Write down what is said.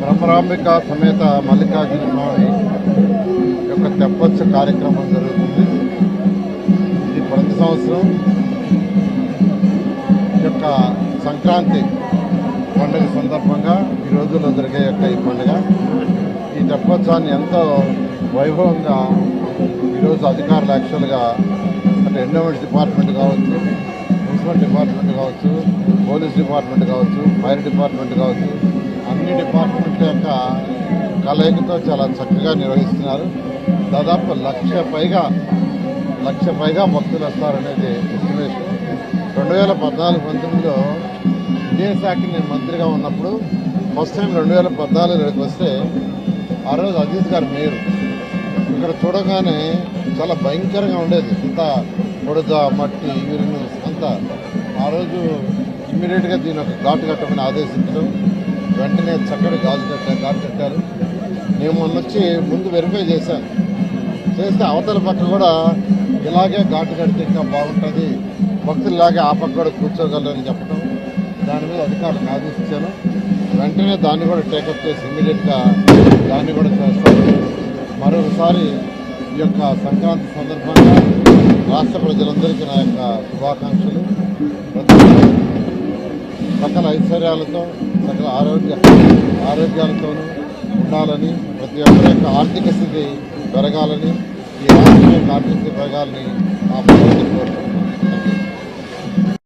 భ్రమరాంబిక సమేత మల్లికార్జున స్వామి యొక్క తెప్పొచ్చు కార్యక్రమం జరుగుతుంది. ఇది ప్రతి సంవత్సరం యొక్క సంక్రాంతి పండుగ సందర్భంగా ఈ రోజుల్లో జరిగే ఈ పండుగ. ఈ తెప్పొచ్చాన్ని ఎంతో వైభవంగా ఈరోజు అధికారులు యాక్చువల్గా అంటే ఎండోమెంట్స్ డిపార్ట్మెంట్ కావచ్చు, మున్సిపల్ డిపార్ట్మెంట్ కావచ్చు, పోలీస్ డిపార్ట్మెంట్ కావచ్చు, ఫైర్ డిపార్ట్మెంట్ కావచ్చు, అన్ని డిపార్ట్మెంట్ల యొక్క కలయికతో చాలా చక్కగా నిర్వహిస్తున్నారు. దాదాపు లక్ష పైగా భక్తులు వస్తారనేది ఎస్టిమేషన్. 2014-19లో ఇదే శాఖకి నేను మంత్రిగా ఉన్నప్పుడు ఫస్ట్ టైం 2014 వస్తే ఆ రోజు అజీజ్ గారు మేయర్. ఇక్కడ చూడగానే చాలా భయంకరంగా ఉండేది, ఇంత బురద మట్టి యూరిన్ అంతా. ఆ రోజు ఇమ్మీడియట్గా దీని ఒక ఘాటు కట్టమని ఆదేశించడం, వెంటనే చక్కటి ఘాటు కట్టారు. నేను మొన్న వచ్చి ముందు వెరిఫై చేశాను, చేస్తే అవతల పక్క కూడా ఇలాగే ఘాటు కడితే ఇంకా బాగుంటుంది, భక్తుల్లాగే ఆ పక్క కూడా కూర్చోగలరని చెప్పడం, దాని మీద అధికారులకు ఆదేశించాను. వెంటనే దాన్ని కూడా టేకప్ చేసి ఇమ్మీడియట్గా దాన్ని కూడా చేస్తాను. మరొకసారి ఈ యొక్క సంక్రాంతి సందర్భంగా రాష్ట్ర ప్రజలందరికీ నా యొక్క శుభాకాంక్షలు. సకల ఐశ్వర్యాలతో సకల ఆరోగ్యాలతోనూ ఉండాలని, ప్రతి ఒక్కరి యొక్క ఆర్థిక స్థితి పెరగాలని, ఈ రాష్ట్రం యొక్క ఆర్థిక స్థితి పెరగాలని ఆ ప్రభుత్వం కోరుకుంటున్నాను.